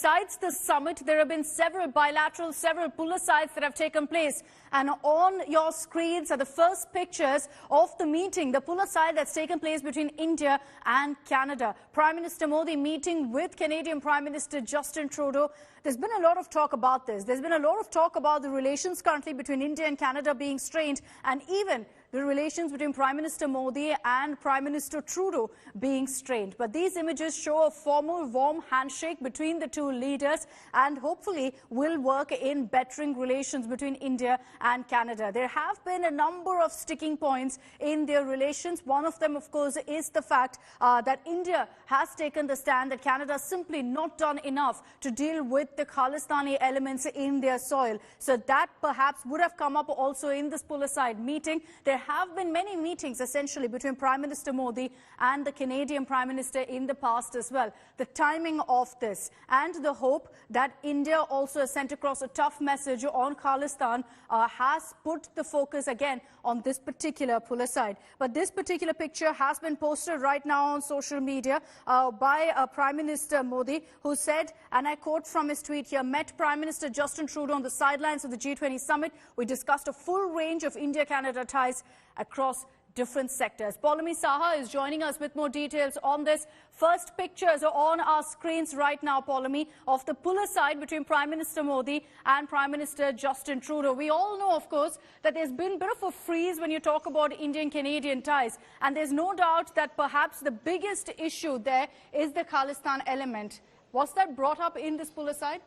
besides the summit, there have been several bilateral, several pull-asides that have taken place. And on your screens are the first pictures of the meeting, the pull-aside that's taken place between India and Canada. Prime Minister Modi meeting with Canadian Prime Minister Justin Trudeau. There's been a lot of talk about this. There's been a lot of talk about the relations currently between India and Canada being strained, and even the relations between Prime Minister Modi and Prime Minister Trudeau being strained. But these images show a formal, warm handshake between the two leaders and hopefully will work in bettering relations between India and Canada. There have been a number of sticking points in their relations. One of them, of course, is the fact that India has taken the stand that Canada has simply not done enough to deal with the Khalistani elements in their soil. So that perhaps would have come up also in this pull-aside meeting. There have been many meetings essentially between Prime Minister Modi and the Canadian Prime Minister in the past as well. The timing of this and the hope that India also has sent across a tough message on Khalistan has put the focus again on this particular pull-aside. But this particular picture has been posted right now on social media by Prime Minister Modi, who said, and I quote from his tweet here, "Met Prime Minister Justin Trudeau on the sidelines of the G20 summit. We discussed a full range of India-Canada ties across different sectors." Paulami Saha is joining us with more details on this. First pictures are on our screens right now, Paulami, of the pull-aside between Prime Minister Modi and Prime Minister Justin Trudeau. We all know, of course, that there's been a bit of a freeze when you talk about Indian-Canadian ties. And there's no doubt that perhaps the biggest issue there is the Khalistan element. Was that brought up in this pull-aside?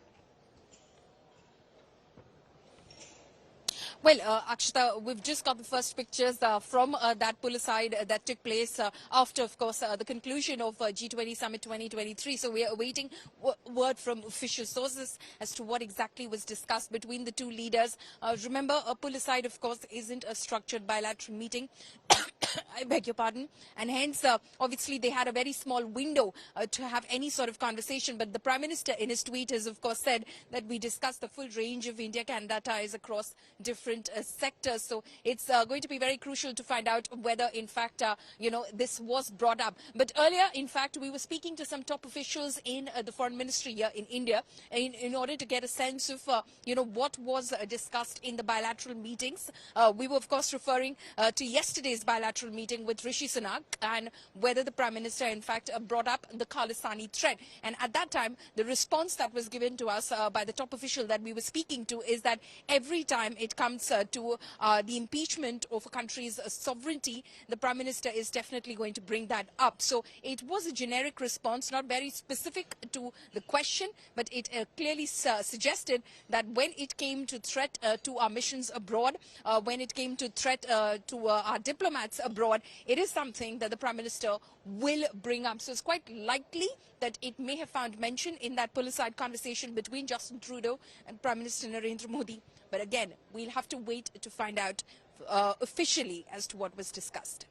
Well, Akshita, we've just got the first pictures from that pull-aside that took place after, of course, the conclusion of G20 Summit 2023. So we are awaiting word from official sources as to what exactly was discussed between the two leaders. Remember, a pull-aside, of course, isn't a structured bilateral meeting. I beg your pardon. And hence, obviously, they had a very small window to have any sort of conversation. But the Prime Minister in his tweet has, of course, said that we discussed the full range of India-Canada ties across different sectors. So it's going to be very crucial to find out whether, in fact, this was brought up. But earlier, in fact, we were speaking to some top officials in the foreign ministry here in India in order to get a sense of, what was discussed in the bilateral meetings. We were, of course, referring to yesterday's bilateral meeting with Rishi Sunak and whether the Prime Minister, in fact, brought up the Khalistani threat. And at that time, the response that was given to us by the top official that we were speaking to is that every time it comes to the impeachment of a country's sovereignty, the Prime Minister is definitely going to bring that up. So it was a generic response, not very specific to the question, but it clearly suggested that when it came to threat to our missions abroad, when it came to threat to our diplomats abroad, it is something that the Prime Minister will bring up. So it's quite likely that it may have found mention in that pull-aside conversation between Justin Trudeau and Prime Minister Narendra Modi. But again, we'll have to wait to find out officially as to what was discussed.